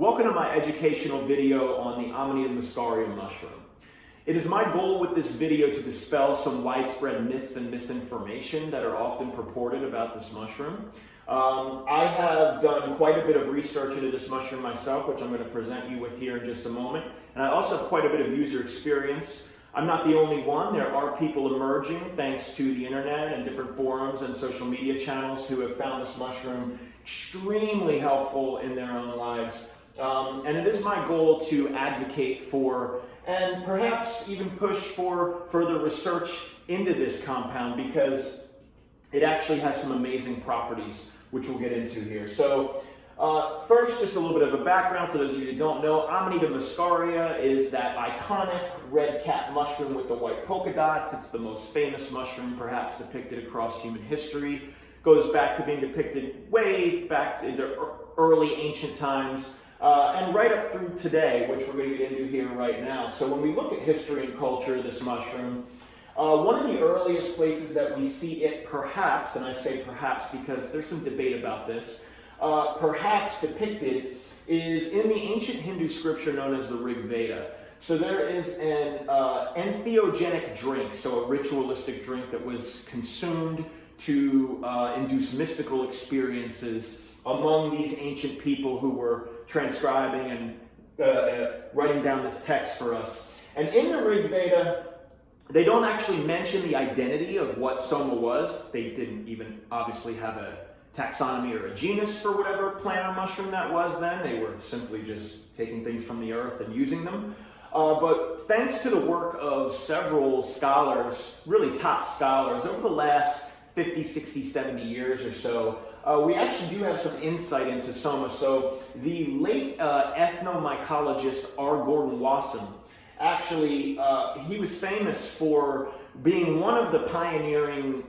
Welcome to my educational video on the Amanita Muscaria mushroom. It is my goal with this video to dispel some widespread myths and misinformation that are often purported about this mushroom. I have done quite a bit of research into this mushroom myself, which I'm going to present you with here in just a moment. And I also have quite a bit of user experience. I'm not the only one. There are people emerging thanks to the internet and different forums and social media channels who have found this mushroom extremely helpful in their own lives. And it is my goal to advocate for and perhaps even push for further research into this compound because it actually has some amazing properties, which we'll get into here. So first, just a little bit of a background for those of you who don't know. Amanita Muscaria is that iconic red cap mushroom with the white polka dots. It's the most famous mushroom perhaps depicted across human history. Goes back to being depicted way back into early ancient times. And right up through today, which we're going to get into here right now. So when we look at history and culture of this mushroom, one of the earliest places that we see it perhaps, and I say perhaps because there's some debate about this, perhaps depicted is in the ancient Hindu scripture known as the Rig Veda. So there is an entheogenic drink, so a ritualistic drink that was consumed to induce mystical experiences among these ancient people who were transcribing and writing down this text for us. And in the Rig Veda, they don't actually mention the identity of what soma was. They didn't even obviously have a taxonomy or a genus for whatever plant or mushroom that was then. They were simply just taking things from the earth and using them. But thanks to the work of several scholars, really top scholars, over the last 50, 60, 70 years or so, we actually do have some insight into soma. So the late ethnomycologist R. Gordon Wasson, actually, he was famous for being one of the pioneering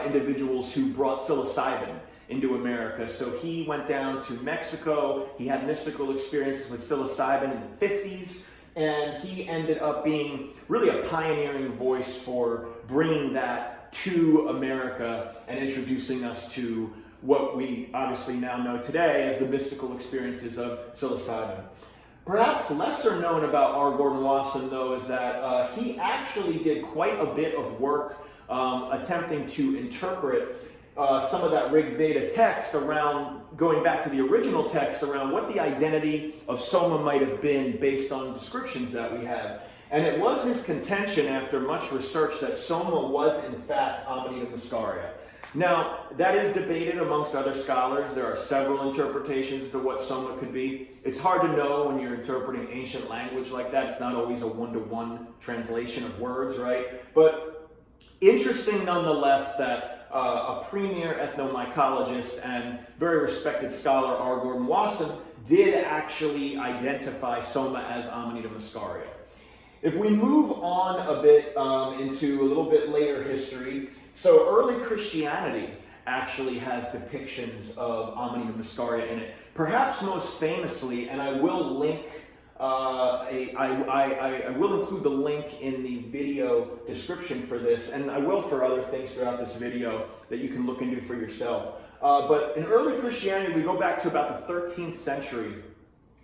individuals who brought psilocybin into America. So he went down to Mexico, he had mystical experiences with psilocybin in the 50s, and he ended up being really a pioneering voice for bringing that to America and introducing us to what we obviously now know today as the mystical experiences of psilocybin. Perhaps lesser known about R. Gordon Wasson, though, is that he actually did quite a bit of work attempting to interpret some of that Rig Veda text around, going back to the original text, around what the identity of soma might have been based on descriptions that we have. And it was his contention after much research that soma was in fact Amanita Muscaria. Now, that is debated amongst other scholars. There are several interpretations to what soma could be. It's hard to know when you're interpreting ancient language like that. It's not always a one-to-one translation of words, right? But interesting nonetheless that a premier ethnomycologist and very respected scholar, R. Gordon Wasson, did actually identify soma as Amanita Muscaria. If we move on a bit into a little bit later history, so early Christianity actually has depictions of Amanita Muscaria in it. Perhaps most famously, and I will link, I will include the link in the video description for this, and I will for other things throughout this video that you can look into for yourself. But in early Christianity, we go back to about the 13th century,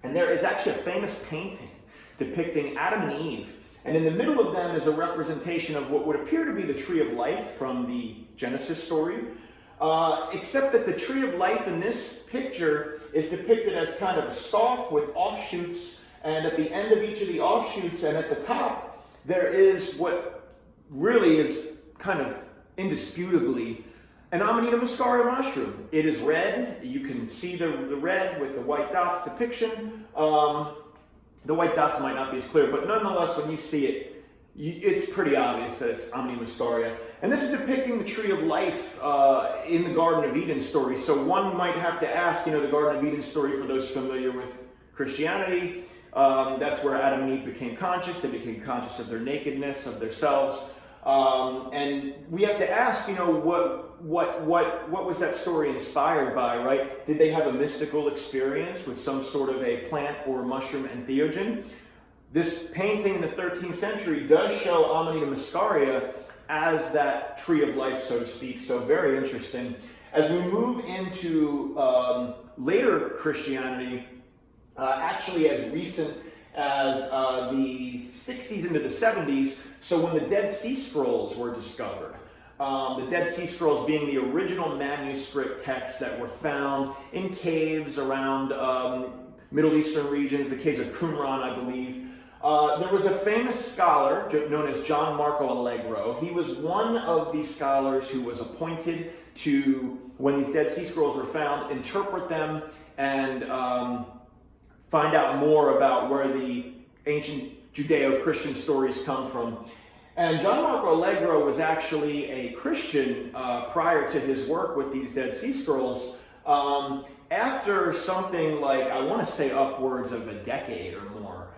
and there is actually a famous painting depicting Adam and Eve. And in the middle of them is a representation of what would appear to be the tree of life from the Genesis story, except that the tree of life in this picture is depicted as kind of a stalk with offshoots, and at the end of each of the offshoots and at the top, there is what really is kind of indisputably an Amanita Muscaria mushroom. It is red. You can see the red with the white dots depiction. The white dots might not be as clear, but nonetheless, when you see it, it's pretty obvious that it's Amanita Muscaria. And this is depicting the tree of life in the Garden of Eden story. So one might have to ask, the Garden of Eden story, for those familiar with Christianity, that's where Adam and Eve became conscious. They became conscious of their nakedness, of themselves. And we have to ask, what was that story inspired by, right? Did they have a mystical experience with some sort of a plant or mushroom entheogen? This painting in the 13th century does show Amanita Muscaria as that tree of life, so to speak. So very interesting. As we move into later Christianity, actually as recent as the 60s into the 70s, so when the Dead Sea Scrolls were discovered. The Dead Sea Scrolls being the original manuscript texts that were found in caves around Middle Eastern regions, the caves of Qumran, I believe. There was a famous scholar known as John Marco Allegro. He was one of the scholars who was appointed to, when these Dead Sea Scrolls were found, interpret them and find out more about where the ancient Judeo-Christian stories come from. And John Marco Allegro was actually a Christian prior to his work with these Dead Sea Scrolls. After something like, I want to say upwards of a decade or more,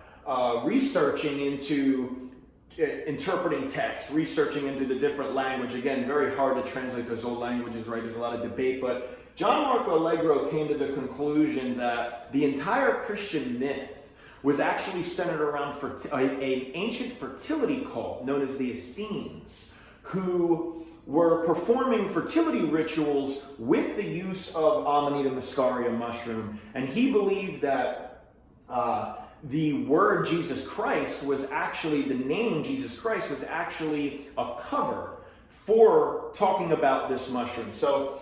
researching into interpreting text, researching into the different language. Again, very hard to translate those old languages, right? There's a lot of debate, but John Marco Allegro came to the conclusion that the entire Christian myth was actually centered around an ancient fertility cult known as the Essenes, who were performing fertility rituals with the use of Amanita Muscaria mushroom. And he believed that the word Jesus Christ was actually, the name Jesus Christ was actually a cover for talking about this mushroom. So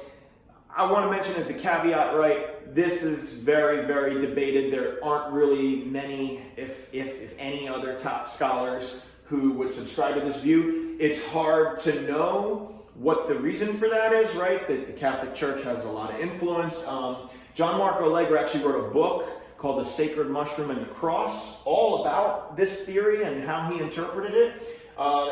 I want to mention as a caveat, right, this is very, very debated. There aren't really many, if any, other top scholars who would subscribe to this view. It's hard to know what the reason for that is, right? That the Catholic Church has a lot of influence. John Marco Allegro actually wrote a book called The Sacred Mushroom and the Cross, all about this theory and how he interpreted it.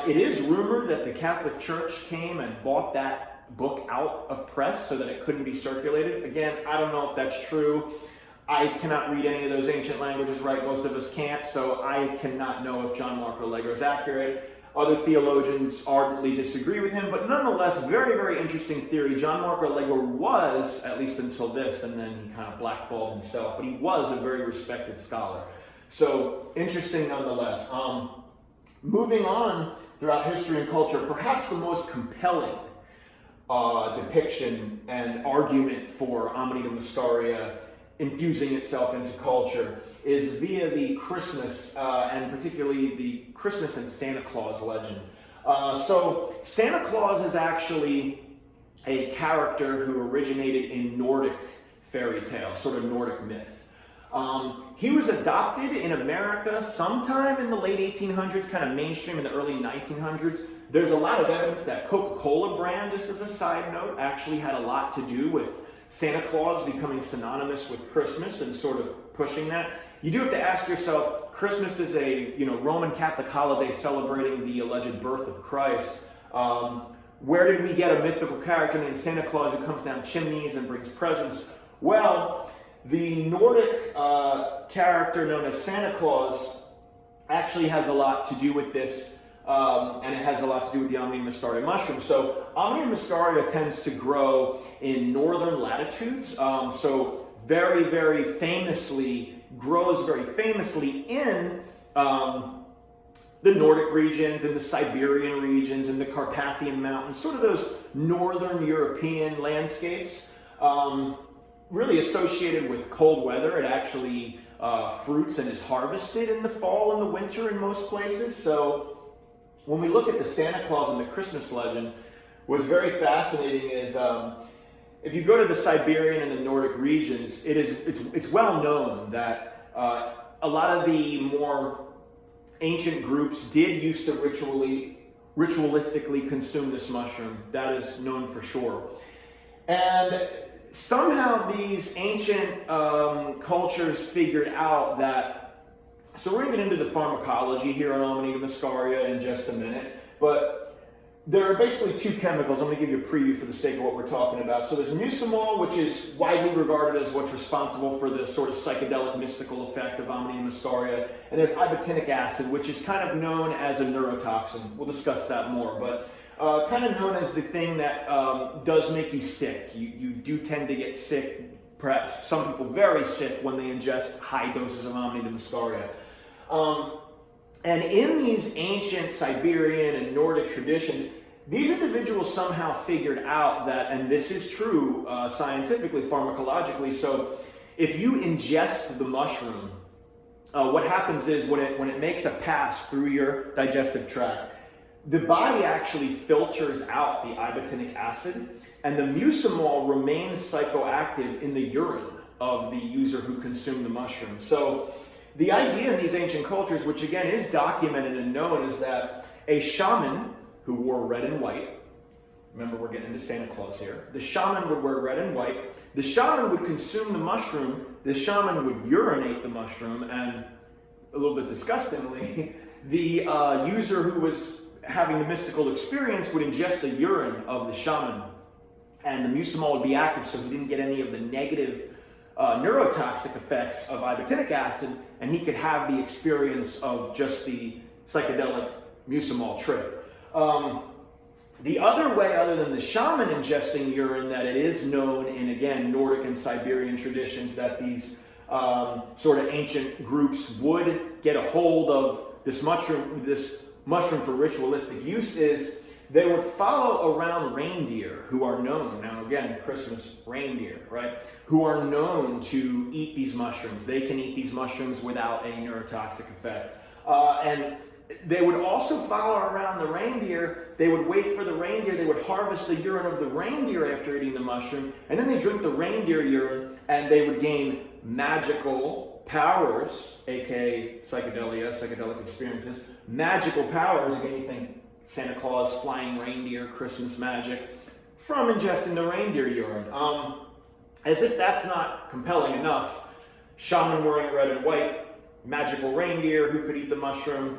It is rumored that the Catholic Church came and bought that book out of press so that it couldn't be circulated. Again, I don't know if that's true. I cannot read any of those ancient languages, right? Most of us can't, so I cannot know if John Marco Allegro is accurate. Other theologians ardently disagree with him, but nonetheless, very, very interesting theory. John Marco Allegro was, at least until this, and then he kind of blackballed himself, but he was a very respected scholar. So, interesting nonetheless. Moving on throughout history and culture, perhaps the most compelling depiction and argument for Amanita Muscaria infusing itself into culture is via the Christmas, and particularly the Christmas and Santa Claus legend. So Santa Claus is actually a character who originated in Nordic fairy tale, sort of Nordic myth. He was adopted in America sometime in the late 1800s, kind of mainstream in the early 1900s. There's a lot of evidence that Coca-Cola brand, just as a side note, actually had a lot to do with Santa Claus becoming synonymous with Christmas and sort of pushing that. You do have to ask yourself, Christmas is a Roman Catholic holiday celebrating the alleged birth of Christ. Where did we get a mythical character named Santa Claus who comes down chimneys and brings presents? Well, the Nordic character known as Santa Claus actually has a lot to do with this, and it has a lot to do with the Amanita Muscaria mushroom. So Amanita Muscaria tends to grow in northern latitudes, so very, very famously, grows very famously in the Nordic regions, in the Siberian regions, in the Carpathian Mountains, sort of those northern European landscapes. Really associated with cold weather. It actually fruits and is harvested in the fall and the winter in most places. So when we look at the Santa Claus and the Christmas legend, what's very fascinating is if you go to the Siberian and the Nordic regions, it's well known that a lot of the more ancient groups did used to ritualistically consume this mushroom. That is known for sure. And somehow these ancient cultures figured out that, so we're going to get into the pharmacology here on Amanita Muscaria in just a minute, but there are basically two chemicals. I'm going to give you a preview for the sake of what we're talking about. So there's mucimol, which is widely regarded as what's responsible for the sort of psychedelic mystical effect of Amanita Muscaria, and there's ibotenic acid, which is kind of known as a neurotoxin. We'll discuss that more, but kind of known as the thing that does make you sick. You do tend to get sick, perhaps some people very sick, when they ingest high doses of Amanita Muscaria. And in these ancient Siberian and Nordic traditions, these individuals somehow figured out that, and this is true scientifically, pharmacologically, so if you ingest the mushroom, what happens is when it makes a pass through your digestive tract, the body actually filters out the ibotenic acid, and the mucimol remains psychoactive in the urine of the user who consumed the mushroom. So the idea in these ancient cultures, which again is documented and known, is that a shaman who wore red and white, remember we're getting into Santa Claus here, the shaman would wear red and white, the shaman would consume the mushroom, the shaman would urinate the mushroom, and a little bit disgustingly, the user who was having the mystical experience would ingest the urine of the shaman, and the mucimol would be active, so he didn't get any of the negative neurotoxic effects of ibotenic acid, and he could have the experience of just the psychedelic mucimol trip. The other way, other than the shaman ingesting urine, that it is known in, again, Nordic and Siberian traditions, that these sort of ancient groups would get a hold of this mushroom for ritualistic use, is they would follow around reindeer who are known, now again, Christmas reindeer, right, who are known to eat these mushrooms. They can eat these mushrooms without a neurotoxic effect. And they would also follow around the reindeer. They would wait for the reindeer. They would harvest the urine of the reindeer after eating the mushroom, and then they drink the reindeer urine, and they would gain magical powers, aka psychedelic experiences, magical powers. Again, you think Santa Claus, flying reindeer, Christmas magic, from ingesting the reindeer urine. As if that's not compelling enough, shaman wearing red and white, magical reindeer who could eat the mushroom.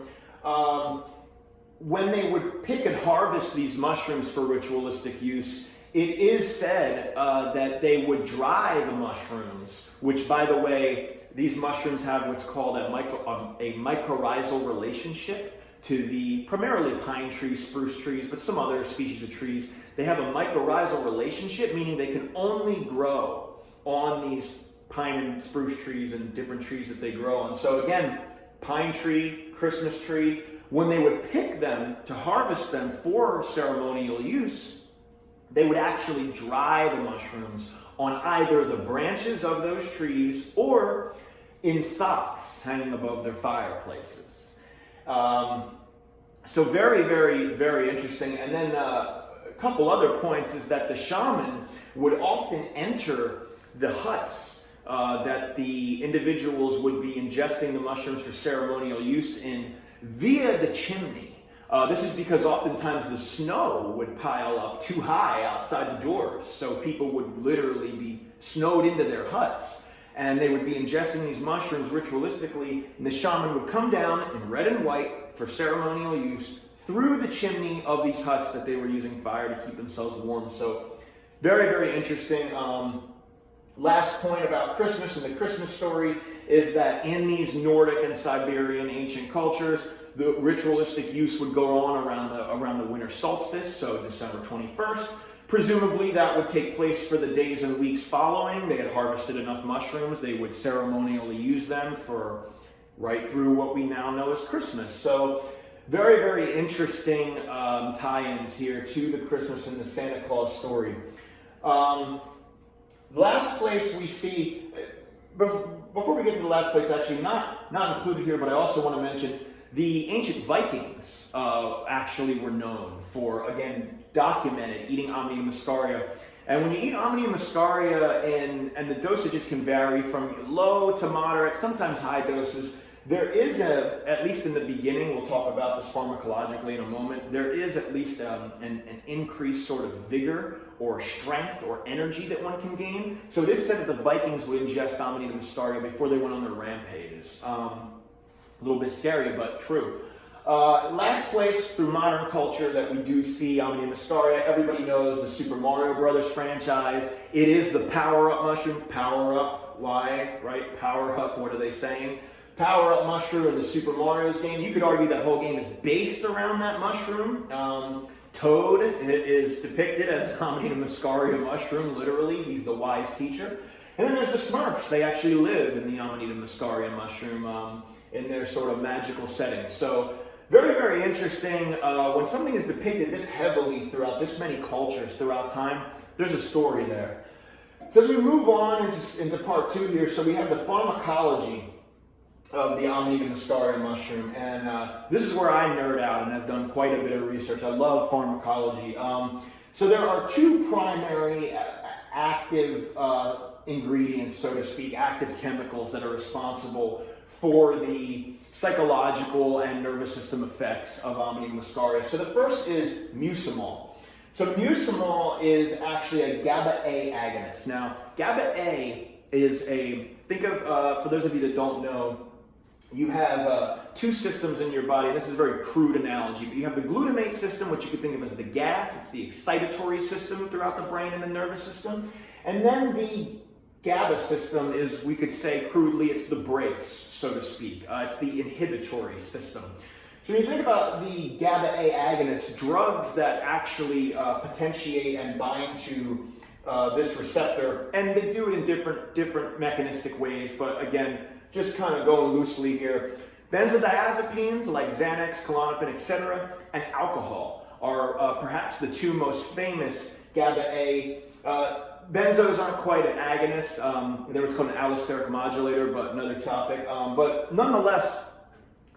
When they would pick and harvest these mushrooms for ritualistic use, it is said that they would dry the mushrooms, which, by the way, these mushrooms have what's called a mycorrhizal relationship to the primarily pine trees, spruce trees, but some other species of trees. They have a mycorrhizal relationship, meaning they can only grow on these pine and spruce trees and different trees that they grow on. So again, pine tree, Christmas tree, when they would pick them to harvest them for ceremonial use, they would actually dry the mushrooms on either the branches of those trees or in socks hanging above their fireplaces. So very, very, very interesting. And then a couple other points is that the shaman would often enter the huts that the individuals would be ingesting the mushrooms for ceremonial use in via the chimney. This is because oftentimes the snow would pile up too high outside the doors, so people would literally be snowed into their huts, and they would be ingesting these mushrooms ritualistically, and the shaman would come down in red and white for ceremonial use through the chimney of these huts that they were using fire to keep themselves warm. So very, very interesting. Last point about Christmas and the Christmas story is that in these Nordic and Siberian ancient cultures, the ritualistic use would go on around the winter solstice, so December 21st. Presumably that would take place for the days and weeks following. They had harvested enough mushrooms, they would ceremonially use them for right through what we now know as Christmas. So very, very interesting tie-ins here to the Christmas and the Santa Claus story. Last place we see, before we get to the last place, actually not included here, but I also want to mention the ancient Vikings actually were known for, again, documented eating Amanita Muscaria. And when you eat Amanita Muscaria, and the dosages can vary from low to moderate, sometimes high doses, there is at least in the beginning, we'll talk about this pharmacologically in a moment, there is at least an increased sort of vigor or strength or energy that one can gain. So it is said that the Vikings would ingest Amanita Muscaria before they went on their rampages. A little bit scary, but true. Last place through modern culture that we do see Amanita Muscaria, everybody knows the Super Mario Brothers franchise. It is the power-up mushroom. Power up, why, right? Power up, what are they saying? Power-up mushroom in the Super Mario's game. You could argue that whole game is based around that mushroom. Toad is depicted as an Amanita Muscaria mushroom, literally. He's the wise teacher. And then there's the Smurfs. They actually live in the Amanita Muscaria mushroom in their sort of magical setting. So very, very interesting. When something is depicted this heavily throughout this many cultures throughout time, there's a story there. So as we move on into part 2 here, so we have the pharmacology of the Amanita Muscaria mushroom, and this is where I nerd out, and I've done quite a bit of research. I love pharmacology. So there are 2 primary active ingredients, so to speak, active chemicals that are responsible for the psychological and nervous system effects of Amanita muscaria. So the first is mucimol. So mucimol is actually a GABA-A agonist. Now, GABA-A is think of, for those of you that don't know, you have 2 systems in your body. This is a very crude analogy, but you have the glutamate system, which you could think of as the gas. It's the excitatory system throughout the brain and the nervous system. And then the GABA system is, we could say crudely, it's the brakes, so to speak. It's the inhibitory system. So when you think about the GABA-A agonist, drugs that actually potentiate and bind to this receptor, and they do it in different mechanistic ways, but again, just kind of going loosely here. Benzodiazepines like Xanax, Klonopin, etc., and alcohol are perhaps the 2 most famous GABA-A. Benzos aren't quite an agonist. They're what's called an allosteric modulator, but another topic. But nonetheless,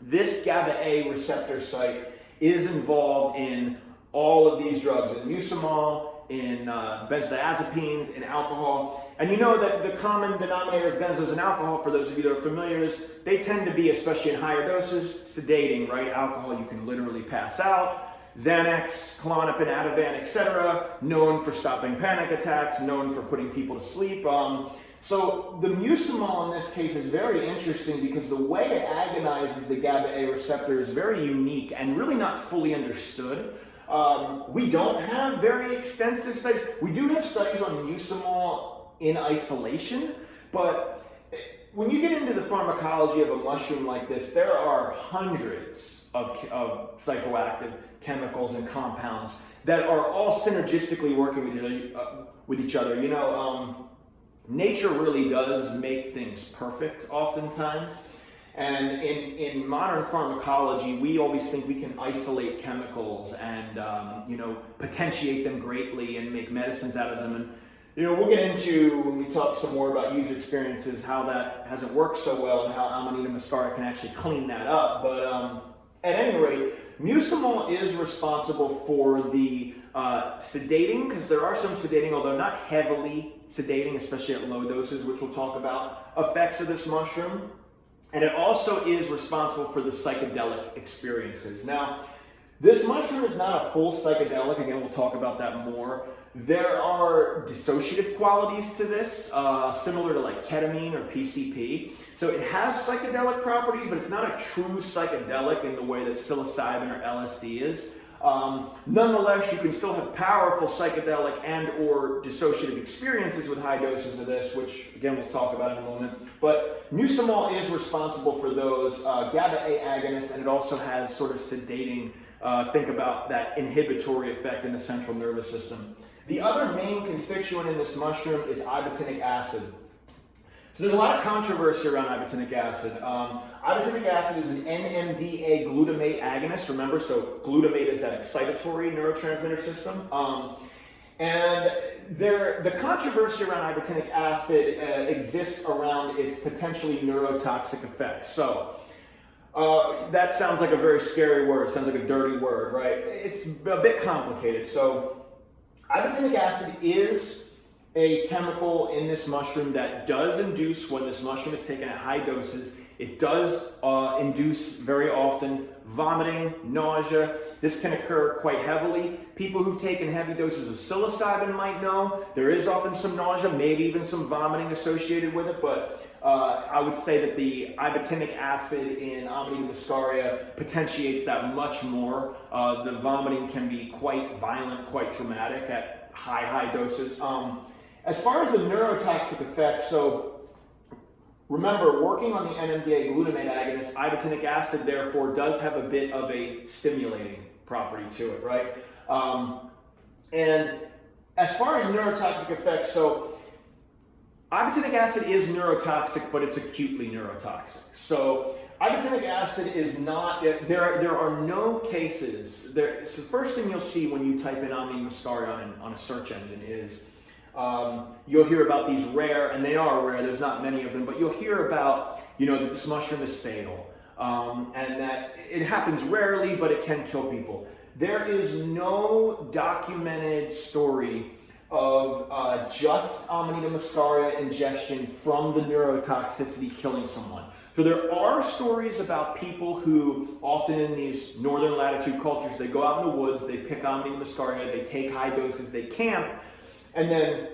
this GABA-A receptor site is involved in all of these drugs, in mucimol, in benzodiazepines, in alcohol. And you know that the common denominator of benzos and alcohol, for those of you that are familiar, is they tend to be, especially in higher doses, sedating, right? Alcohol, you can literally pass out. Xanax, Klonopin, Ativan, etc., known for stopping panic attacks, known for putting people to sleep. So the mucimol in this case is very interesting because the way it agonizes the GABA-A receptor is very unique and really not fully understood. We don't have very extensive studies. We do have studies on mucimol in isolation, but when you get into the pharmacology of a mushroom like this, there are hundreds of psychoactive chemicals and compounds that are all synergistically working with each other. You know, nature really does make things perfect oftentimes. And in modern pharmacology, we always think we can isolate chemicals and, you know, potentiate them greatly and make medicines out of them. And, you know, we'll get into, when we talk some more about user experiences, how that hasn't worked so well and how Amanita muscaria can actually clean that up. But at any rate, mucimol is responsible for the sedating, because there are some sedating, although not heavily sedating, especially at low doses, which we'll talk about, effects of this mushroom. And it also is responsible for the psychedelic experiences. Now, this mushroom is not a full psychedelic. Again, we'll talk about that more. There are dissociative qualities to this, similar to like ketamine or PCP. So it has psychedelic properties, but it's not a true psychedelic in the way that psilocybin or LSD is. Nonetheless, you can still have powerful psychedelic and or dissociative experiences with high doses of this, which again we'll talk about in a moment. But mucimol is responsible for those GABA-A agonists, and it also has sort of sedating, think about that inhibitory effect in the central nervous system. The other main constituent in this mushroom is ibotenic acid. So there's a lot of controversy around ibotenic acid. Ibotenic acid is an NMDA glutamate agonist, remember, so glutamate is that excitatory neurotransmitter system. And the controversy around ibotenic acid exists around its potentially neurotoxic effects. So that sounds like a very scary word, sounds like a dirty word, right? It's a bit complicated. So ibotenic acid is a chemical in this mushroom that does induce, when this mushroom is taken at high doses, it does induce very often vomiting, nausea. This can occur quite heavily. People who've taken heavy doses of psilocybin might know there is often some nausea, maybe even some vomiting associated with it, but I would say that the ibotenic acid in Amanita muscaria potentiates that much more. The vomiting can be quite violent, quite dramatic at high doses. As far as the neurotoxic effects, so remember, working on the NMDA glutamate agonist, ibotenic acid therefore does have a bit of a stimulating property to it, right? And as far as neurotoxic effects, so ibotenic acid is neurotoxic, but it's acutely neurotoxic. So ibotenic acid is not, there are no cases, so the first thing you'll see when you type in Amanita muscaria on a search engine is You'll hear about these rare, and they are rare, there's not many of them, but you'll hear about, that this mushroom is fatal, and that it happens rarely, but it can kill people. There is no documented story of just Amanita muscaria ingestion from the neurotoxicity killing someone. So there are stories about people who, often in these northern latitude cultures, they go out in the woods, they pick Amanita muscaria, they take high doses, they camp, and then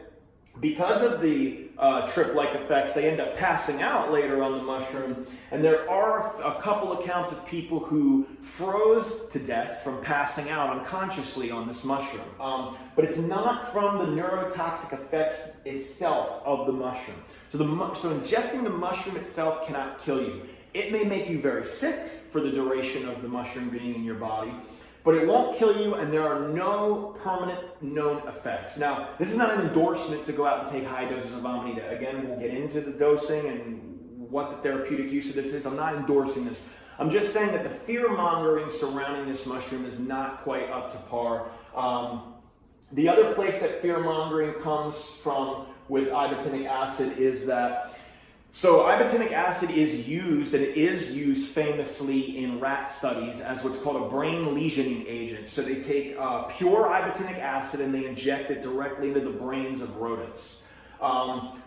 because of the trip-like effects, they end up passing out later on the mushroom. And there are a couple accounts of people who froze to death from passing out unconsciously on this mushroom. But it's not from the neurotoxic effects itself of the mushroom. So ingesting the mushroom itself cannot kill you. It may make you very sick for the duration of the mushroom being in your body, but it won't kill you, and there are no permanent known effects. Now, this is not an endorsement to go out and take high doses of Amanita. Again, we'll get into the dosing and what the therapeutic use of this is. I'm not endorsing this. I'm just saying that the fear-mongering surrounding this mushroom is not quite up to par. The other place that fear-mongering comes from with ibotenic acid is that ibotenic acid is used, and it is used famously in rat studies as what's called a brain lesioning agent. So they take pure ibotenic acid and they inject it directly into the brains of rodents.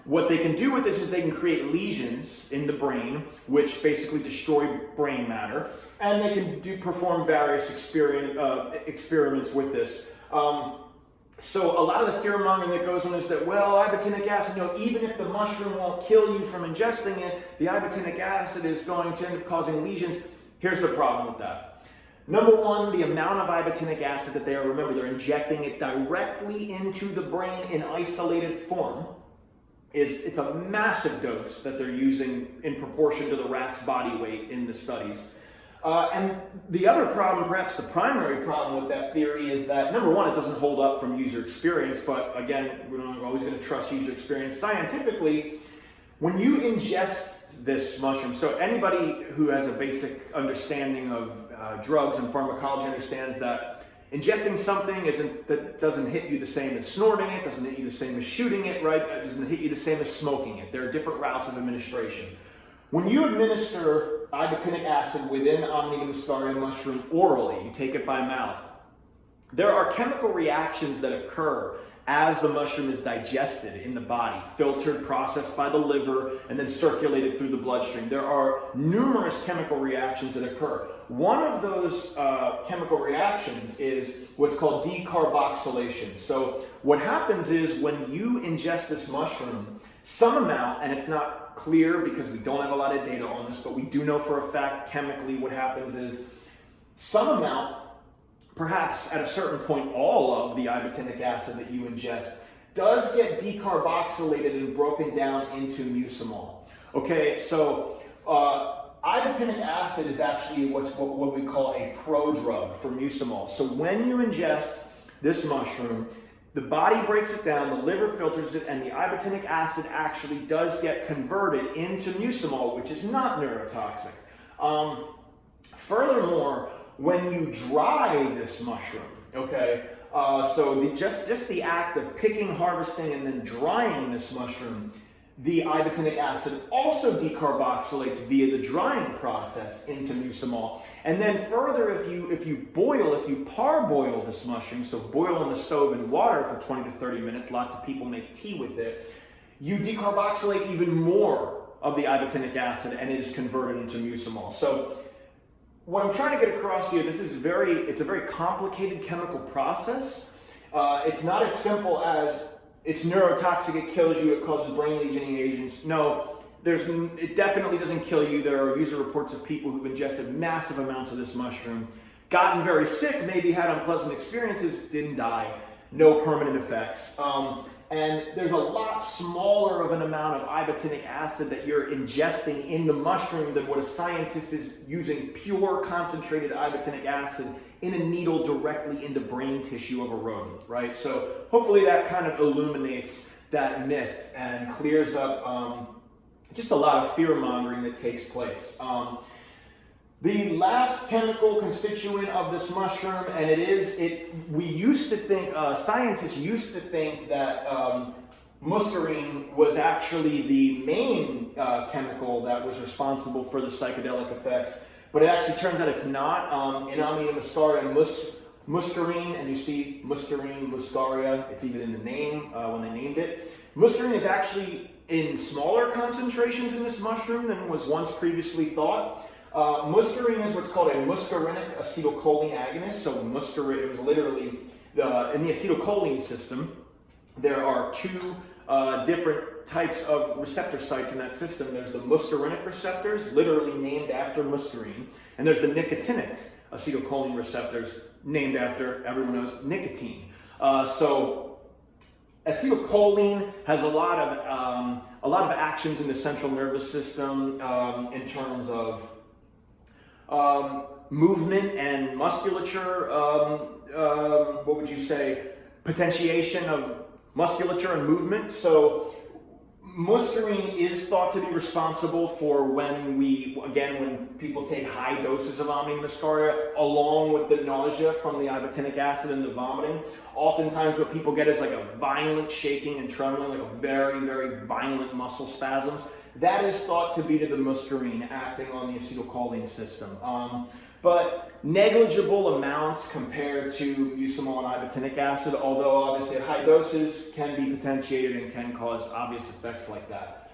What they can do with this is they can create lesions in the brain, which basically destroy brain matter, and they can perform various experiments with this. So a lot of the fear-mongering that goes on is that, well, ibotenic acid, even if the mushroom won't kill you from ingesting it, the ibotenic acid is going to end up causing lesions. Here's the problem with that. Number one, the amount of ibotenic acid that remember, they're injecting it directly into the brain in isolated form. It's a massive dose that they're using in proportion to the rat's body weight in the studies. And the other problem, perhaps the primary problem with that theory, is that, number one, it doesn't hold up from user experience, but again, we're not always going to trust user experience. Scientifically, when you ingest this mushroom, so anybody who has a basic understanding of drugs and pharmacology understands that ingesting something that doesn't hit you the same as snorting it, doesn't hit you the same as shooting it, right? That doesn't hit you the same as smoking it. There are different routes of administration. When you administer ibotenic acid within Amanita muscaria mushroom orally, you take it by mouth, there are chemical reactions that occur as the mushroom is digested in the body, filtered, processed by the liver, and then circulated through the bloodstream. There are numerous chemical reactions that occur. One of those chemical reactions is what's called decarboxylation. So what happens is when you ingest this mushroom, some amount, and it's not clear because we don't have a lot of data on this, but we do know for a fact chemically what happens is some amount, perhaps at a certain point all of the ibotenic acid that you ingest, does get decarboxylated and broken down into mucimol. Okay, so ibotenic acid is actually what we call a prodrug for mucimol. So when you ingest this mushroom, the body breaks it down, the liver filters it, and the ibotenic acid actually does get converted into mucimol, which is not neurotoxic. Furthermore, when you dry this mushroom, okay, just the act of picking, harvesting, and then drying this mushroom, the ibotenic acid also decarboxylates via the drying process into mucimol. And then further, if you parboil this mushroom, so boil on the stove in water for 20 to 30 minutes, lots of people make tea with it, you decarboxylate even more of the ibotenic acid and it is converted into mucimol. So what I'm trying to get across here, it's a very complicated chemical process. It's not as simple as it's neurotoxic, it kills you, it causes brain lesioning agents. No, it definitely doesn't kill you. There are user reports of people who've ingested massive amounts of this mushroom, gotten very sick, maybe had unpleasant experiences, didn't die, no permanent effects. And there's a lot smaller of an amount of ibotenic acid that you're ingesting in the mushroom than what a scientist is using pure concentrated ibotenic acid in a needle directly into brain tissue of a rodent, right? So hopefully that kind of illuminates that myth and clears up just a lot of fear-mongering that takes place. The last chemical constituent of this mushroom, and we used to think, scientists used to think that muscarine was actually the main chemical that was responsible for the psychedelic effects, but it actually turns out it's not. In Amanita Muscaria, muscarine, and you see muscaria, it's even in the name when they named it. Muscarine is actually in smaller concentrations in this mushroom than was once previously thought. Muscarine is what's called a muscarinic acetylcholine agonist. So muscarine, it was literally, in the acetylcholine system, there are two different types of receptor sites in that system. There's the muscarinic receptors, literally named after muscarine, and there's the nicotinic acetylcholine receptors, named after, everyone knows, nicotine. So acetylcholine has a lot of actions in the central nervous system in terms of movement and musculature. What would you say? Potentiation of musculature and movement. So muscarine is thought to be responsible for when people take high doses of Amanita Muscaria, along with the nausea from the ibotenic acid and the vomiting. Oftentimes what people get is like a violent shaking and trembling, like a very, very violent muscle spasms. That is thought to be to the muscarine acting on the acetylcholine system. But negligible amounts compared to mucimol and ibotenic acid, although obviously at high doses can be potentiated and can cause obvious effects like that.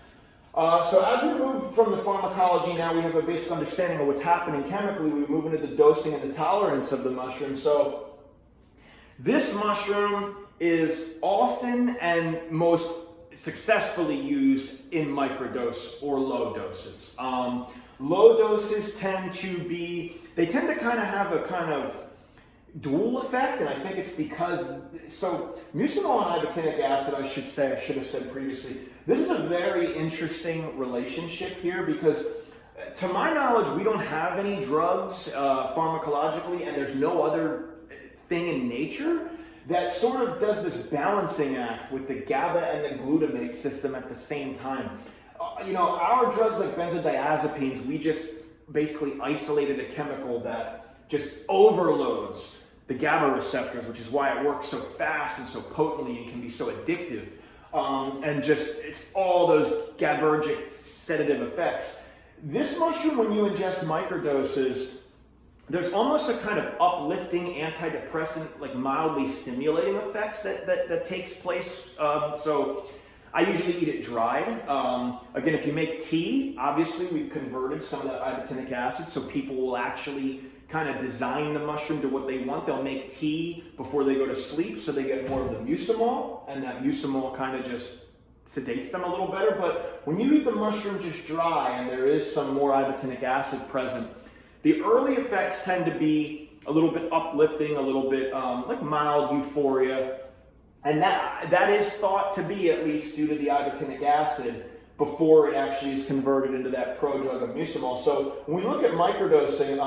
So as we move from the pharmacology, now we have a basic understanding of what's happening chemically. We move into the dosing and the tolerance of the mushroom. So this mushroom is often and most successfully used in microdose or low doses. Low doses tend to kind of have a kind of dual effect, and I think it's because, so mucimol and ibotenic acid, I should have said previously, this is a very interesting relationship here because to my knowledge, we don't have any drugs pharmacologically, and there's no other thing in nature that sort of does this balancing act with the GABA and the glutamate system at the same time. Our drugs like benzodiazepines, we just basically isolated a chemical that just overloads the GABA receptors, which is why it works so fast and so potently and can be so addictive. It's all those GABAergic sedative effects. This mushroom, when you ingest microdoses, there's almost a kind of uplifting antidepressant, like mildly stimulating effects that takes place. So I usually eat it dried. Again, if you make tea, obviously we've converted some of that ibotenic acid, so people will actually kind of design the mushroom to what they want. They'll make tea before they go to sleep, so they get more of the mucimol, and that mucimol kind of just sedates them a little better. But when you eat the mushroom just dry, and there is some more ibotenic acid present, the early effects tend to be a little bit uplifting, a little bit like mild euphoria. And that is thought to be, at least due to the ibotenic acid, before it actually is converted into that prodrug of mucimol. So when we look at microdosing,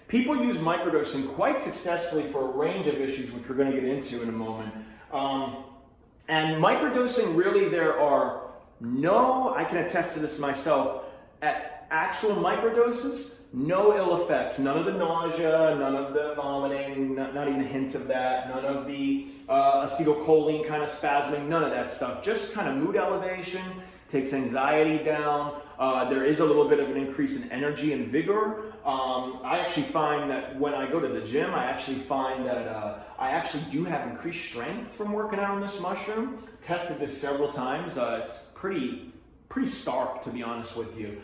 people use microdosing quite successfully for a range of issues, which we're going to get into in a moment. And microdosing, really, I can attest to this myself, at actual microdoses, no ill effects, none of the nausea, none of the vomiting, not even a hint of that, none of the acetylcholine kind of spasming, none of that stuff. Just kind of mood elevation, takes anxiety down. There is a little bit of an increase in energy and vigor. I actually find that when I go to the gym, I actually find that I actually do have increased strength from working out on this mushroom. Tested this several times. It's pretty stark, to be honest with you.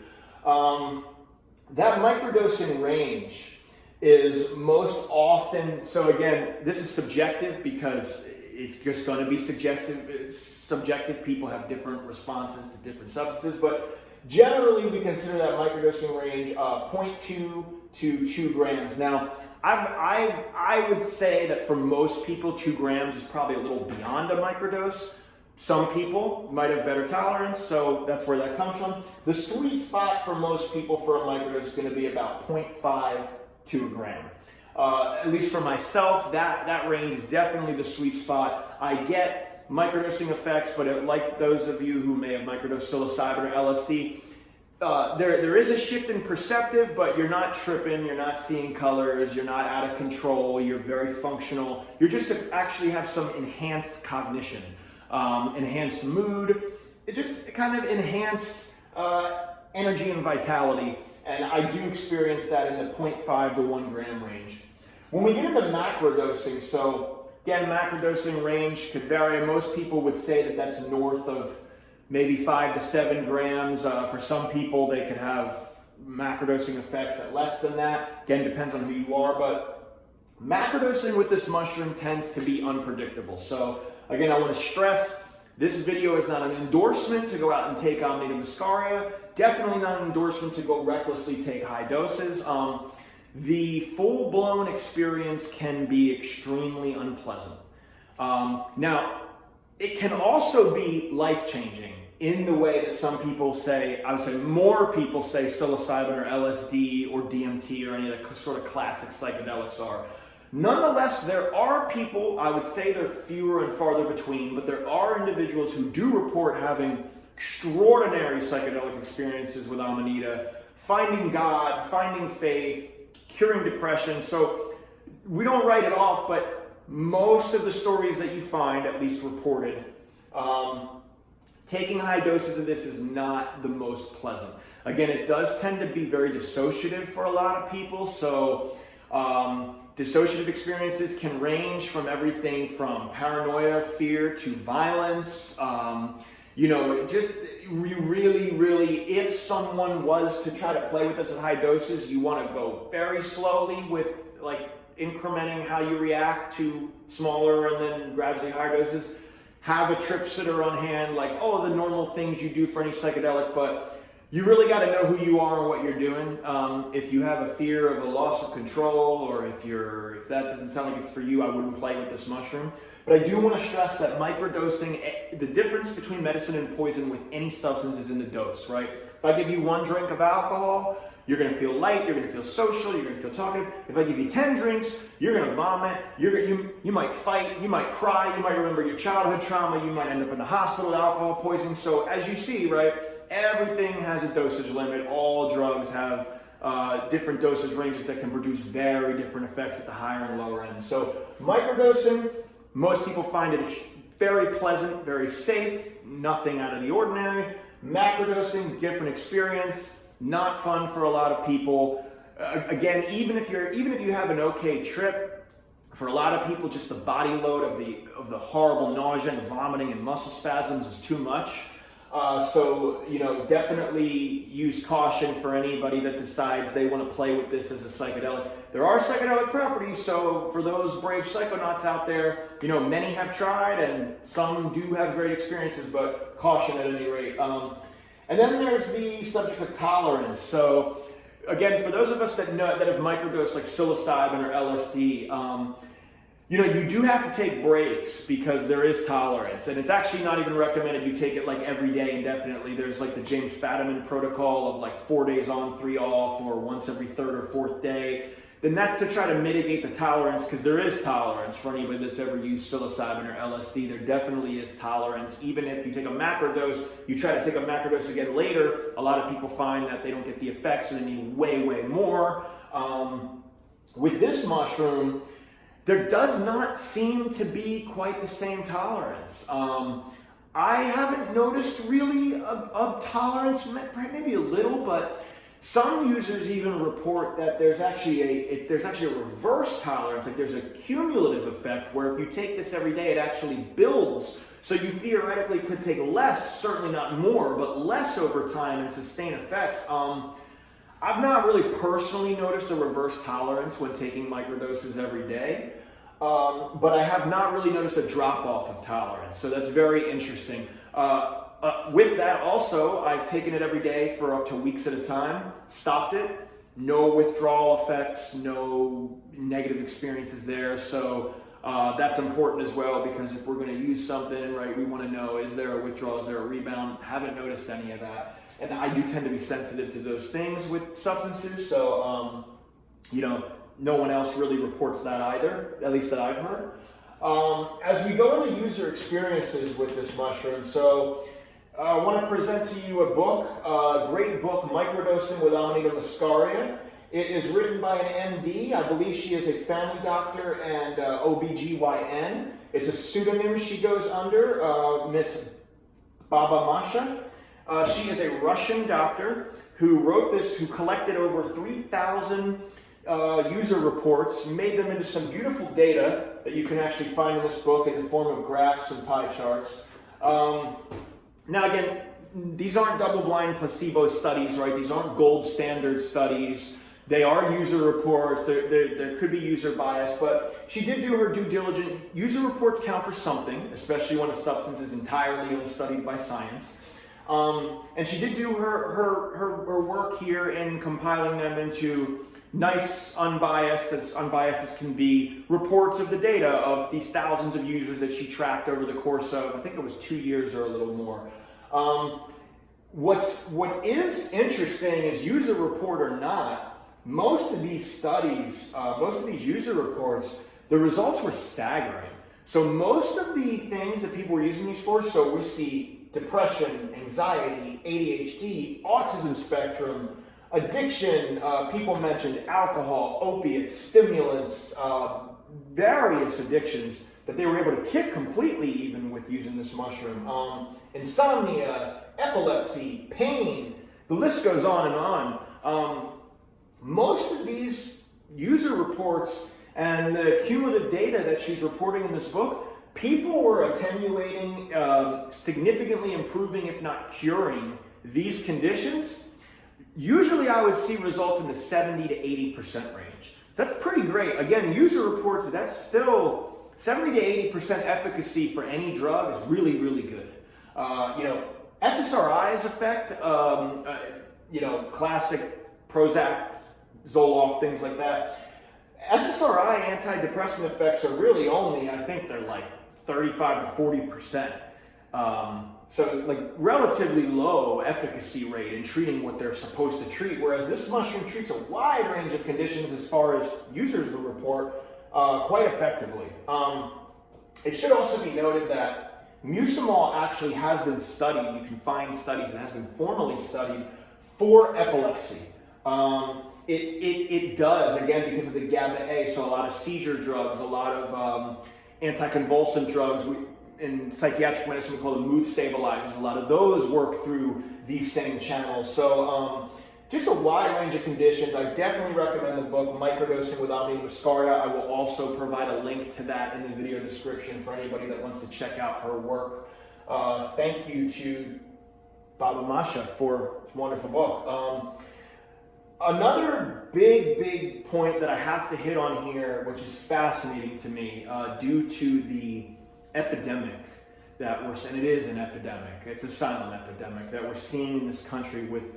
That microdosing range is most often, so again, this is subjective because it's just going to be subjective. People have different responses to different substances, but generally we consider that microdosing range 0.2 to 2 grams. Now, I would say that for most people, 2 grams is probably a little beyond a microdose. Some people might have better tolerance, so that's where that comes from. The sweet spot for most people for a microdose is going to be about 0.5 to a gram. At least for myself, that range is definitely the sweet spot. I get microdosing effects, but like those of you who may have microdosed psilocybin or LSD, there is a shift in perceptive, but you're not tripping, you're not seeing colors, you're not out of control, you're very functional. You're just actually have some enhanced cognition, enhanced mood, it just kind of enhanced energy and vitality. And I do experience that in the 0.5 to 1 gram range. When we get into macrodosing, so again, macrodosing range could vary. Most people would say that that's north of maybe 5 to 7 grams. For some people, they could have macrodosing effects at less than that. Again, depends on who you are, but macrodosing with this mushroom tends to be unpredictable. So again, I want to stress, this video is not an endorsement to go out and take Amanita Muscaria. Definitely not an endorsement to go recklessly take high doses. The full-blown experience can be extremely unpleasant. Now, it can also be life-changing in the way that some people say, I would say more people say psilocybin or LSD or DMT or any of the sort of classic psychedelics are. Nonetheless, there are people, I would say they're fewer and farther between, but there are individuals who do report having extraordinary psychedelic experiences with Amanita, finding God, finding faith, curing depression. So we don't write it off, but most of the stories that you find, at least reported, taking high doses of this is not the most pleasant. Again, it does tend to be very dissociative for a lot of people. So dissociative experiences can range from everything from paranoia, fear, to violence. You know, just you really, if someone was to try to play with this at high doses, you want to go very slowly with like incrementing how you react to smaller and then gradually higher doses. Have a trip sitter on hand, like, the normal things you do for any psychedelic, but you really got to know who you are and what you're doing. If you have a fear of a loss of control, or if that doesn't sound like it's for you, I wouldn't play with this mushroom. But I do want to stress that microdosing, the difference between medicine and poison with any substance is in the dose, right? If I give you 1 drink of alcohol, you're going to feel light, you're going to feel social, you're going to feel talkative. If I give you 10 drinks, you're going to vomit, you might fight, you might cry, you might remember your childhood trauma, you might end up in the hospital with alcohol poisoning. So as you see, right, everything has a dosage limit. All drugs have different dosage ranges that can produce very different effects at the higher and lower end. So microdosing, most people find it very pleasant, very safe, nothing out of the ordinary. Macrodosing, different experience, not fun for a lot of people. Again, even if you have an okay trip, for a lot of people, just the body load of the horrible nausea and vomiting and muscle spasms is too much. So, you know, definitely use caution for anybody that decides they want to play with this as a psychedelic. There are psychedelic properties, so for those brave psychonauts out there, you know, many have tried and some do have great experiences, but caution at any rate. And then there's the subject of tolerance. So, again, for those of us that have microdosed like psilocybin or LSD, you know, you do have to take breaks because there is tolerance, and it's actually not even recommended you take it like every day indefinitely. There's like the James Fadiman protocol of like 4 days on, 3 off, or once every 3rd or 4th day. Then that's to try to mitigate the tolerance, because there is tolerance for anybody that's ever used psilocybin or LSD. There definitely is tolerance. Even if you take a macrodose, you try to take a macrodose again later, a lot of people find that they don't get the effects and they need way more. With this mushroom, there does not seem to be quite the same tolerance. I haven't noticed really a tolerance, maybe a little, but some users even report that there's actually a reverse tolerance, like there's a cumulative effect where if you take this every day, it actually builds. So you theoretically could take less, certainly not more, but less over time and sustain effects. I've not really personally noticed a reverse tolerance when taking microdoses every day, but I have not really noticed a drop-off of tolerance, so that's very interesting. With that also, I've taken it every day for up to weeks at a time, stopped it, no withdrawal effects, no negative experiences there, so that's important as well, because if we're going to use something, right, we want to know, is there a withdrawal, is there a rebound? Haven't noticed any of that. And I do tend to be sensitive to those things with substances, so, you know, no one else really reports that either, at least that I've heard. As we go into user experiences with this mushroom, so I want to present to you a book, a great book, Microdosing with Amanita Muscaria. It is written by an MD. I believe she is a family doctor and OBGYN. It's a pseudonym she goes under, Miss Masha. She is a Russian doctor who wrote this, who collected over 3,000 user reports, made them into some beautiful data that you can actually find in this book in the form of graphs and pie charts. Now again, these aren't double-blind placebo studies, right? These aren't gold standard studies. They are user reports. There could be user bias, but she did do her due diligence. User reports count for something, especially when a substance is entirely unstudied by science. And she did do her work here in compiling them into nice, unbiased as can be, reports of the data of these thousands of users that she tracked over the course of, I think it was 2 years or a little more. What is interesting is, user report or not, most of these studies, most of these user reports, the results were staggering. So most of the things that people were using these for, so we see depression, anxiety, ADHD, autism spectrum, addiction, people mentioned alcohol, opiates, stimulants, various addictions that they were able to kick completely even with using this mushroom. Insomnia, epilepsy, pain, the list goes on and on. Most of these user reports and the cumulative data that she's reporting in this book, people were attenuating, significantly improving, if not curing, these conditions. Usually I would see results in the 70 to 80% range. So that's pretty great. Again, user reports, that's still 70 to 80% efficacy for any drug is really, really good. SSRI's effect, classic Prozac, Zoloft, things like that. SSRI antidepressant effects are really only, I think they're like 35 to 40%. So like relatively low efficacy rate in treating what they're supposed to treat, whereas this mushroom treats a wide range of conditions as far as users will report quite effectively. It should also be noted that mucimol actually has been studied. You can find studies, it has been formally studied for epilepsy. It does, again, because of the GABA A, so a lot of seizure drugs, a lot of anticonvulsant drugs, in psychiatric medicine we call them mood stabilizers, a lot of those work through these same channels. So just a wide range of conditions. I definitely recommend the book, Microdosing with Amanita Muscaria. I will also provide a link to that in the video description for anybody that wants to check out her work. Thank you to Masha for this wonderful book. Another big point that I have to hit on here, which is fascinating to me, due to the epidemic that and it is an epidemic, it's a silent epidemic that we're seeing in this country with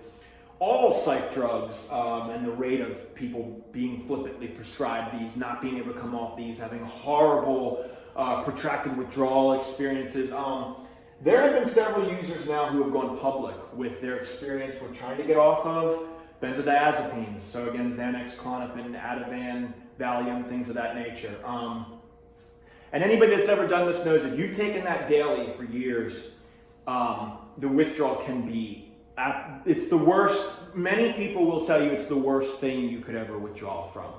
all psych drugs, and the rate of people being flippantly prescribed these, not being able to come off these, having horrible protracted withdrawal experiences. There have been several users now who have gone public with their experience with trying to get off of benzodiazepines. So again, Xanax, Klonopin, Ativan, Valium, things of that nature. And anybody that's ever done this knows if you've taken that daily for years, the withdrawal can be, it's the worst. Many people will tell you it's the worst thing you could ever withdraw from.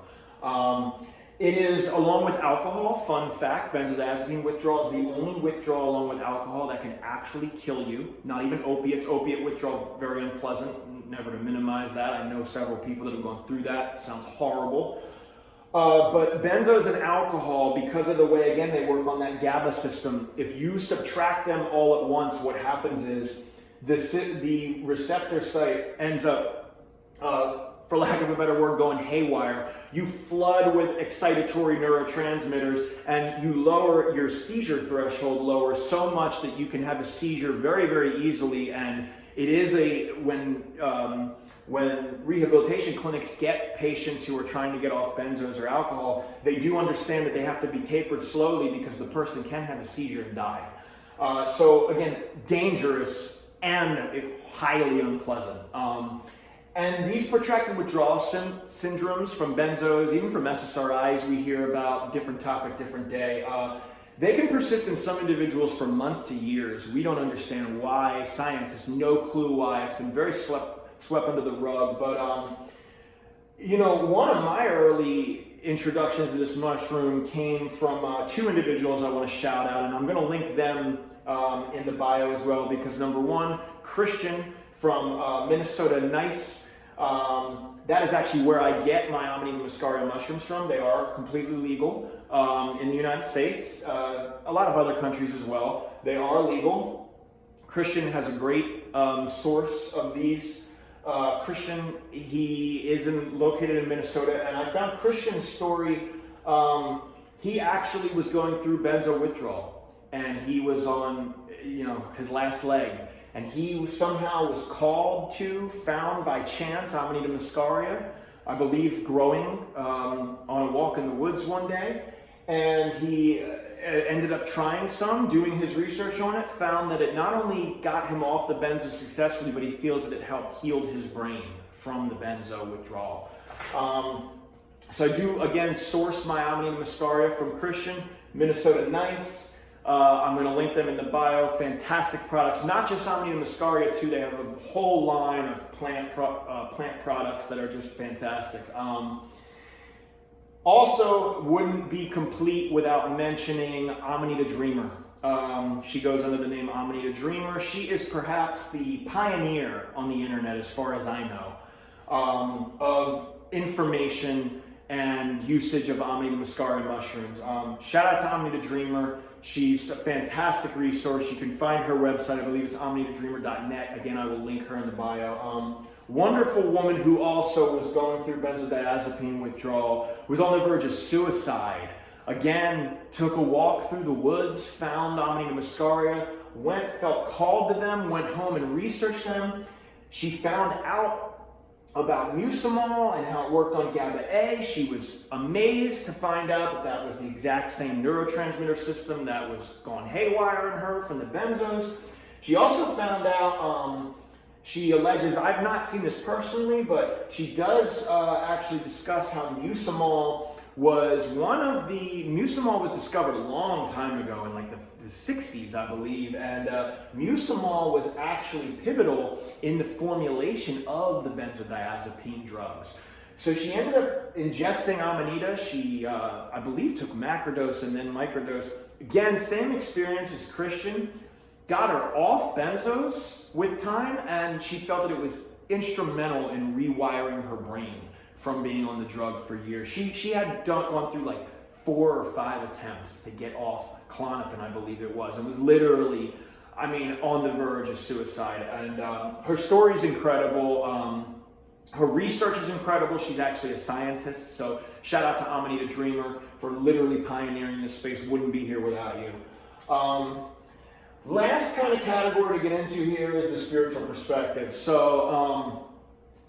It is, along with alcohol, fun fact, benzodiazepine withdrawal is the only withdrawal along with alcohol that can actually kill you. Not even opiates. Opiate withdrawal, very unpleasant. Never to minimize that. I know several people that have gone through that. It sounds horrible. But benzos and alcohol, because of the way, again, they work on that GABA system, if you subtract them all at once, what happens is the receptor site ends up, for lack of a better word, going haywire. You flood with excitatory neurotransmitters and you lower your seizure threshold lower so much that you can have a seizure very, very easily. And it is when rehabilitation clinics get patients who are trying to get off benzos or alcohol, they do understand that they have to be tapered slowly because the person can have a seizure and die. So again, dangerous and highly unpleasant. And these protracted withdrawal syndromes from benzos, even from SSRIs we hear about, different topic, different day, they can persist in some individuals for months to years. We don't understand why. Science has no clue why. It's been very swept under the rug. But, you know, one of my early introductions to this mushroom came from two individuals I want to shout out, and I'm going to link them in the bio as well, because number one, Christian from Minnesota Nice. That is actually where I get my Amanita Muscaria mushrooms from. They are completely legal in the United States, a lot of other countries as well. They are legal. Christian has a great source of these. Christian, he is located in Minnesota, and I found Christian's story. He actually was going through benzo withdrawal, and he was on, you know, his last leg. And he somehow was found by chance, Amanita Muscaria, I believe growing on a walk in the woods one day. And he ended up trying some, doing his research on it, found that it not only got him off the benzo successfully, but he feels that it helped heal his brain from the benzo withdrawal. So I do, again, source my Amanita Muscaria from Christian, Minnesota Nice. I'm going to link them in the bio. Fantastic products. Not just Amanita Muscaria too. They have a whole line of plant products that are just fantastic. Also, wouldn't be complete without mentioning Amanita Dreamer. She goes under the name Amanita Dreamer. She is perhaps the pioneer on the internet, as far as I know, of information and usage of Amanita Muscaria mushrooms. Shout out to Amanita Dreamer. She's a fantastic resource. You can find her website. I believe it's amanitadreamer.net. Again, I will link her in the bio. Wonderful woman who also was going through benzodiazepine withdrawal, was on the verge of suicide. Again, took a walk through the woods, found Amanita Muscaria, felt called to them, went home and researched them. She found out about mucimol and how it worked on GABA-A. She was amazed to find out that that was the exact same neurotransmitter system that was gone haywire in her from the benzos. She also found out, she alleges, I've not seen this personally, but she does actually discuss how mucimol was mucimol was discovered a long time ago in like the 60s, I believe, and mucimol was actually pivotal in the formulation of the benzodiazepine drugs. So she ended up ingesting Amanita. She, I believe, took macrodose and then microdose. Again, same experience as Christian. Got her off benzos with time, and she felt that it was instrumental in rewiring her brain from being on the drug for years. She had gone through like 4 or 5 attempts to get off Klonopin, I believe it was, and was literally, I mean, on the verge of suicide. And her story is incredible. Her research is incredible. She's actually a scientist, so shout out to Amanita Dreamer for literally pioneering this space. Wouldn't be here without you. Last kind of category to get into here is the spiritual perspective. So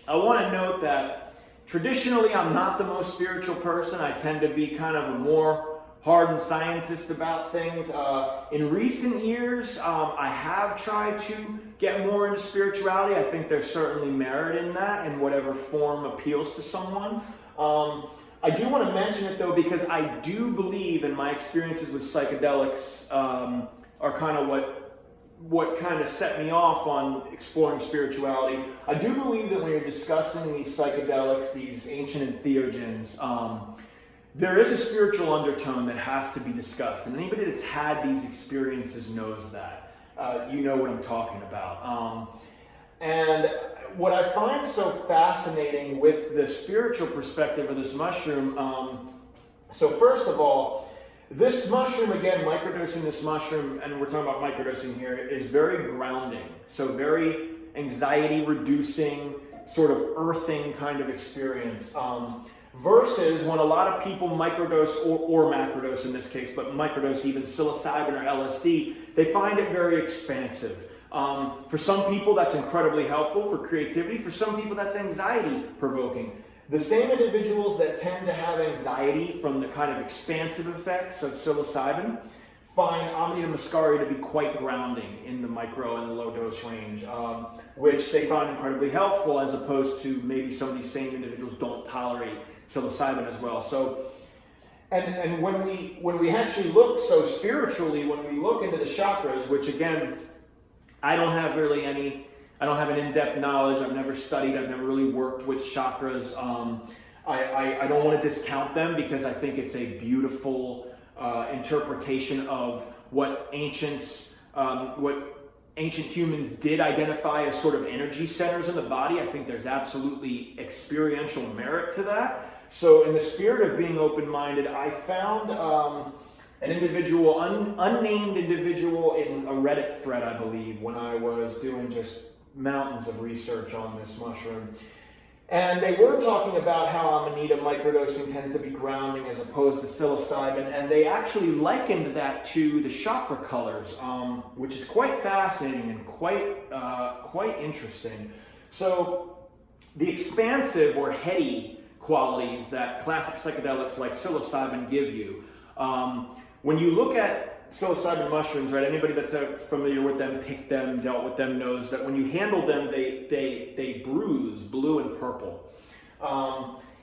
I want to note that traditionally, I'm not the most spiritual person. I tend to be kind of a more hardened scientist about things. In recent years, I have tried to get more into spirituality. I think there's certainly merit in that, in whatever form appeals to someone. I do want to mention it though, because I do believe, in my experiences with psychedelics, are kind of what kind of set me off on exploring spirituality. I do believe that when you're discussing these psychedelics, these ancient entheogens, there is a spiritual undertone that has to be discussed. And anybody that's had these experiences knows that. You know what I'm talking about. And what I find so fascinating with the spiritual perspective of this mushroom, so first of all, this mushroom, again, microdosing this mushroom, and we're talking about microdosing here, is very grounding. So very anxiety reducing, sort of earthing kind of experience. Versus when a lot of people microdose, or macrodose in this case, but microdose even psilocybin or LSD, they find it very expansive. For some people, that's incredibly helpful for creativity. For some people, that's anxiety provoking. The same individuals that tend to have anxiety from the kind of expansive effects of psilocybin find Amanita Muscaria to be quite grounding in the micro and the low dose range, which they find incredibly helpful, as opposed to maybe some of these same individuals don't tolerate psilocybin as well. So And when we actually look so spiritually, when we look into the chakras, which again, I don't have an in-depth knowledge. I've never studied. I've never really worked with chakras. I don't want to discount them because I think it's a beautiful interpretation of what ancient humans did identify as sort of energy centers in the body. I think there's absolutely experiential merit to that. So in the spirit of being open-minded, I found an individual, unnamed individual in a Reddit thread, I believe, when I was doing just mountains of research on this mushroom. And they were talking about how Amanita microdosing tends to be grounding as opposed to psilocybin, and they actually likened that to the chakra colors, which is quite fascinating and quite interesting. So the expansive or heady qualities that classic psychedelics like psilocybin give you. When you look at psilocybin mushrooms, right? Anybody that's familiar with them, picked them, dealt with them, knows that when you handle them, they bruise blue and purple.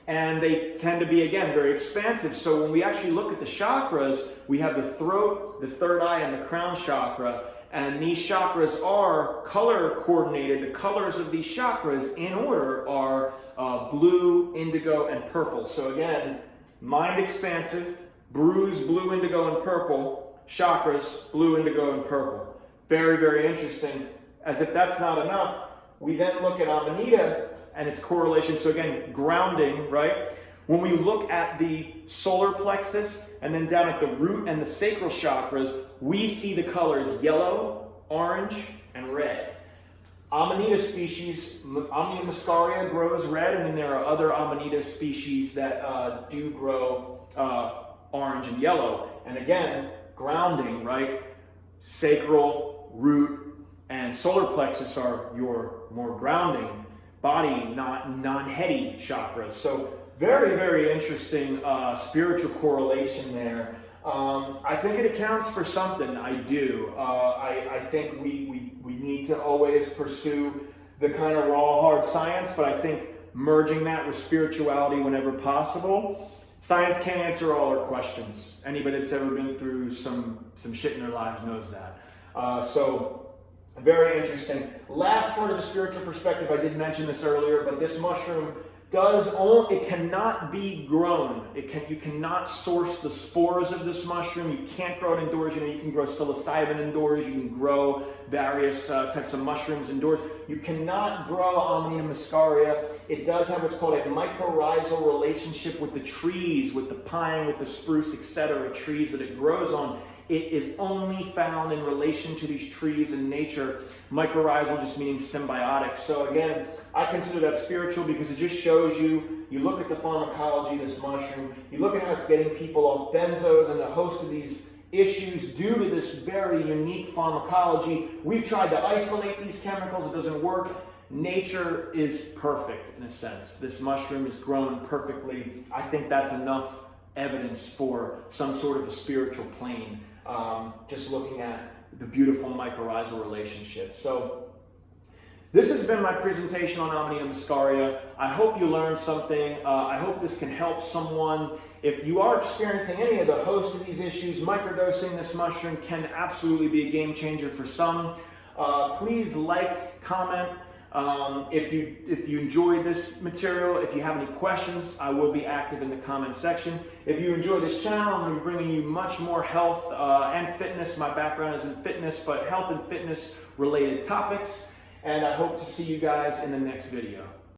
And they tend to be, again, very expansive. So when we actually look at the chakras, we have the throat, the third eye, and the crown chakra. And these chakras are color coordinated. The colors of these chakras in order are blue, indigo, and purple. So again, mind expansive, bruise, blue, indigo, and purple, chakras, blue, indigo, and purple. Very, very interesting. As if that's not enough, we then look at Amanita and its correlation. So again, grounding, right? When we look at the solar plexus and then down at the root and the sacral chakras, we see the colors yellow, orange, and red. Amanita species, Amanita muscaria grows red, and then there are other Amanita species that do grow orange and yellow. And again, grounding, right? Sacral, root, and solar plexus are your more grounding body, non-heady chakras. So very, very interesting spiritual correlation there. I think it accounts for something. I do. I think we need to always pursue the kind of raw, hard science, but I think merging that with spirituality whenever possible. Science can't answer all our questions. Anybody that's ever been through some shit in their lives knows that. So very interesting. Last part of the spiritual perspective, I did mention this earlier, but this mushroom it cannot be grown. You cannot source the spores of this mushroom. You can't grow it indoors. You can grow psilocybin indoors. You can grow various types of mushrooms indoors. You cannot grow Amanita muscaria. It does have what's called a mycorrhizal relationship with the trees, with the pine, with the spruce, etc., trees that it grows on. It is only found in relation to these trees in nature. Mycorrhizal just meaning symbiotic. So again, I consider that spiritual because it just shows you look at the pharmacology of this mushroom, you look at how it's getting people off benzos and a host of these issues due to this very unique pharmacology. We've tried to isolate these chemicals, it doesn't work. Nature is perfect in a sense. This mushroom is grown perfectly. I think that's enough evidence for some sort of a spiritual plane. Just looking at the beautiful mycorrhizal relationship. So this has been my presentation on Amanita muscaria. I hope you learned something. I hope this can help someone. If you are experiencing any of the host of these issues, microdosing this mushroom can absolutely be a game changer for some. Please like, comment. If you enjoyed this material, if you have any questions, I will be active in the comment section. If you enjoy this channel, I'm going to be bringing you much more health and fitness. My background is in fitness, but health and fitness related topics. And I hope to see you guys in the next video.